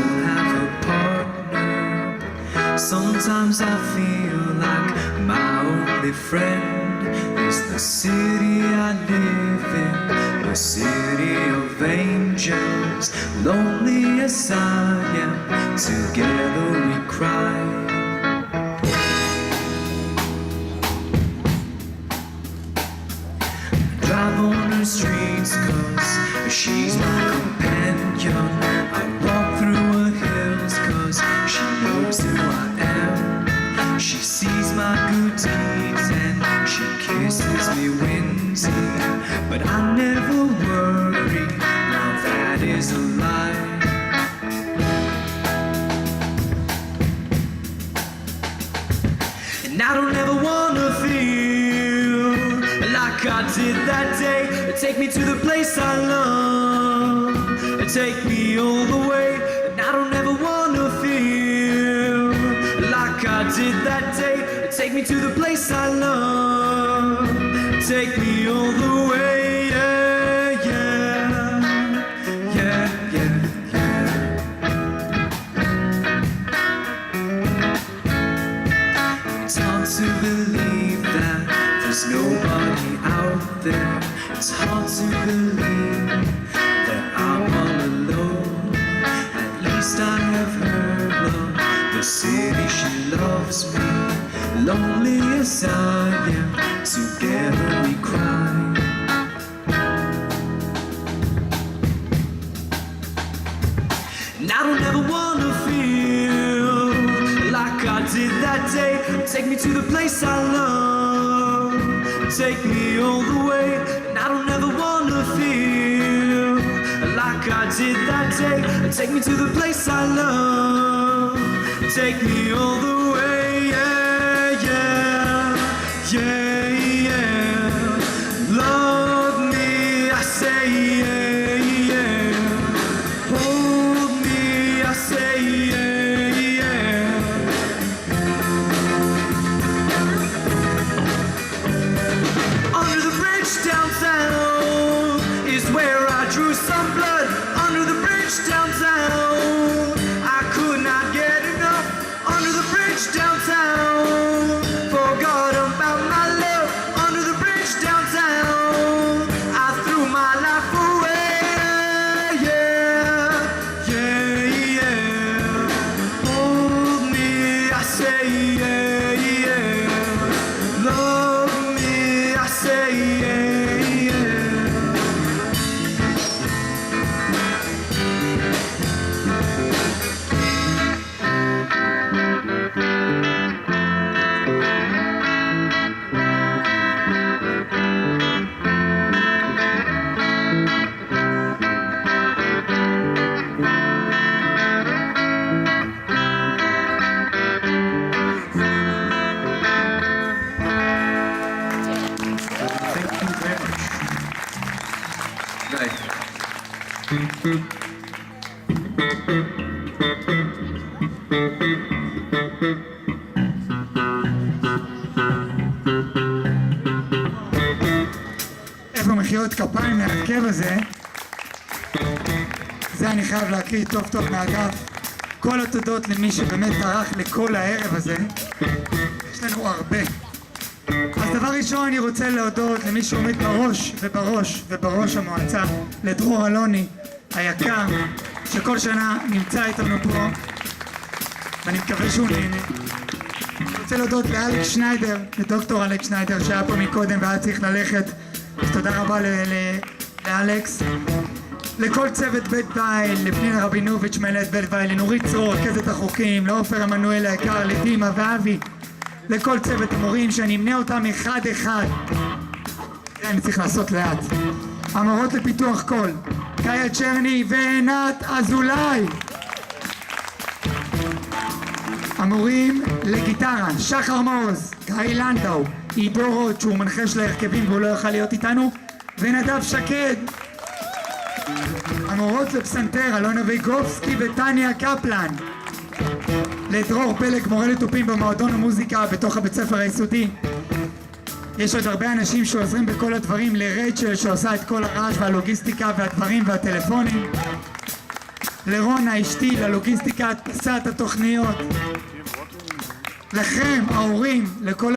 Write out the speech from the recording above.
don't have a partner. Sometimes I feel like my only friend is the city I live in, a city of angels. Lonely as I am, together we cry. Drive on her streets cause she's my companion. I walk through her hills cause she knows who I am. She sees my good deeds and she kisses me windy, but I never worry, now that is a lie. And I don't ever wanna feel like I did that day. Take me to the place I love, take me all the way. And I don't ever wanna feel like I did that day. Take me to the place I love, take me all the way. Yeah, yeah, yeah, yeah, yeah. It's hard to believe that there's nobody out there. It's hard to believe that I'm all alone. At least I have her love, the city she loves me. Lonely as I am, together we cry. And I don't ever wanna feel like I did that day. Take me to the place I love, take me all the way. And I don't ever wanna feel like I did that day. Take me to the place I love, take me all the way. Yeah, yeah, yeah, yeah. Love me, I say, yeah, yeah. Hold me, I say, yeah, yeah. Under the bridge downtown is where I drew some blood. Under the bridge downtown, I could not get enough. Under the bridge downtown, forgot about my love. Under the bridge downtown, I threw my life away. Yeah, yeah, yeah. Hold me, I say, yeah, yeah. Love me, I say, yeah, yeah. Thank you very much. Right. איפה מחיאות כפיים מהרכב הזה? זה אני חייב להקריא טוב טוב מהדף. כל התודות למי שבאמת טרח לכל הערב הזה. יש לנו הרבה. אז דבר ראשון אני רוצה להודות למי שעומד בראש המועצה, לדרור אלוני היקר, שכל שנה נמצא איתנו פה, ואני מקווה שהוא נהנה. אני רוצה להודות לאלכס שניידר, לדוקטור אלכס שניידר שהיה פה מקודם והיה צריך ללכת, אז תודה רבה לאלכס. לכל צוות בית וייל, לפנינה רבינוביץ' מנהלת בית וייל, לנורית צרור, רכזת החוקים, לעופר עמנואל היקר, לדימה ואבי, לכל צוות המורים שאני אמנה אותם אחד אחד. אני צריך לעשות לאט. המורות לפיתוח קול, קאיה צ'רני ועינת אזולאי. המורים לגיטרה, שחר מעוז, גיא לנדאו, עידו רוט שהוא מנחה של ההרכבים והוא לא יוכל להיות איתנו, ונדב שקד. המורות לפסנתר, אלונה ויגובסקי וטניה קפלן. לדרור פלג, מורה לתופים במועדון המוזיקה בתוך הבית ספר היסודי. יש עוד הרבה אנשים שעוזרים בכל הדברים, לרייצ'ל שעושה את כל הרעש והלוגיסטיקה והדברים והטלפונים. לרונה אשתי, ללוגיסטיקה, הדפסת התוכניות, לכם ההורים, לכל